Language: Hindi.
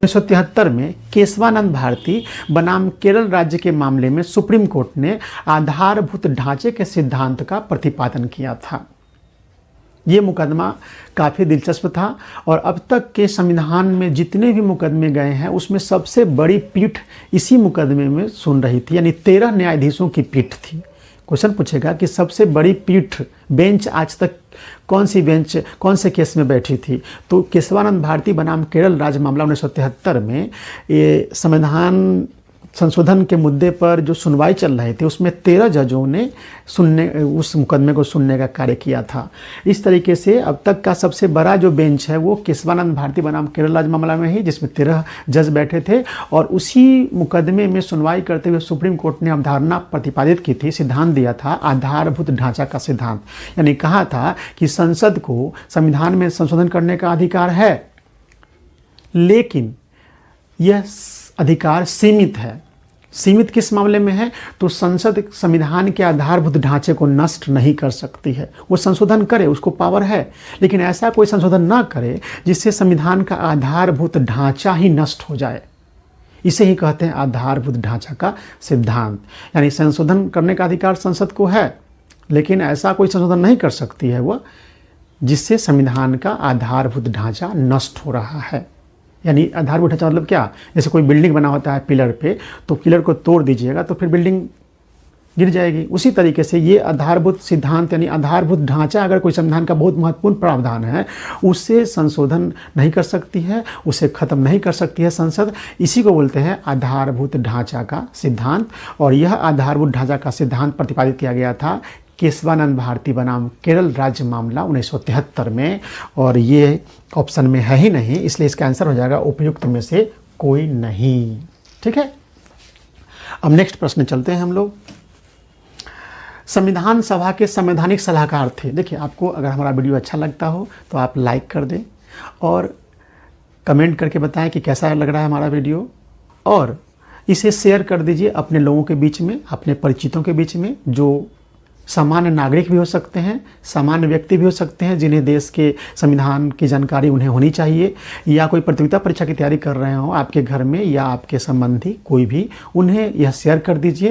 1973 में केशवानंद भारती बनाम केरल राज्य के मामले में सुप्रीम कोर्ट ने आधारभूत ढांचे के सिद्धांत का प्रतिपादन किया था। ये मुकदमा काफ़ी दिलचस्प था और अब तक के संविधान में जितने भी मुकदमे गए हैं उसमें सबसे बड़ी पीठ इसी मुकदमे में सुन रही थी, यानी 13 न्यायाधीशों की पीठ थी। क्वेश्चन पूछेगा कि सबसे बड़ी पीठ बेंच आज तक कौन सी बेंच कौन से केस में बैठी थी, तो केशवानंद भारती बनाम केरल राज्य मामला 1973 में ये संविधान संशोधन के मुद्दे पर जो सुनवाई चल रहे थे उसमें 13 जजों ने उस मुकदमे को सुनने का कार्य किया था। इस तरीके से अब तक का सबसे बड़ा जो बेंच है वो केशवानंद भारती बनाम केरल राज्य मामला में ही, जिसमें 13 जज बैठे थे और उसी मुकदमे में सुनवाई करते हुए सुप्रीम कोर्ट ने अवधारणा प्रतिपादित की थी, सिद्धांत दिया था आधारभूत ढांचा का सिद्धांत। यानी कहा था कि संसद को संविधान में संशोधन करने का अधिकार है, लेकिन यह अधिकार सीमित है। सीमित किस मामले में है, तो संसद संविधान के आधारभूत ढांचे को नष्ट नहीं कर सकती है। वो संशोधन करे, उसको पावर है, लेकिन ऐसा कोई संशोधन ना करे जिससे संविधान का आधारभूत ढांचा ही नष्ट हो जाए। इसे ही कहते हैं आधारभूत ढांचा का सिद्धांत। यानी संशोधन करने का अधिकार संसद को है, लेकिन ऐसा कोई संशोधन नहीं कर सकती है वो जिससे संविधान का आधारभूत ढांचा नष्ट हो रहा है। यानी आधारभूत ढांचा मतलब क्या, जैसे कोई बिल्डिंग बना होता है पिलर पे, तो पिलर को तोड़ दीजिएगा तो फिर बिल्डिंग गिर जाएगी। उसी तरीके से ये आधारभूत सिद्धांत यानी आधारभूत ढांचा अगर कोई संविधान का बहुत महत्वपूर्ण प्रावधान है, उससे संशोधन नहीं कर सकती है, उसे ख़त्म नहीं कर सकती है संसद। इसी को बोलते हैं आधारभूत ढांचा का सिद्धांत। और यह आधारभूत ढांचा का सिद्धांत प्रतिपादित किया गया था केशवानंद भारती बनाम केरल राज्य मामला 1973 में, और ये ऑप्शन में है ही नहीं, इसलिए इसका आंसर हो जाएगा उपयुक्त में से कोई नहीं। ठीक है, अब नेक्स्ट प्रश्न चलते हैं हम लोग। संविधान सभा के संवैधानिक सलाहकार थे। देखिए, आपको अगर हमारा वीडियो अच्छा लगता हो तो आप लाइक कर दें और कमेंट करके बताएं कि कैसा लग रहा है हमारा वीडियो, और इसे शेयर कर दीजिए अपने लोगों के बीच में, अपने परिचितों के बीच में, जो सामान्य नागरिक भी हो सकते हैं, सामान्य व्यक्ति भी हो सकते हैं जिन्हें देश के संविधान की जानकारी उन्हें होनी चाहिए, या कोई प्रतियोगिता परीक्षा की तैयारी कर रहे हो आपके घर में या आपके संबंधी कोई भी, उन्हें यह शेयर कर दीजिए।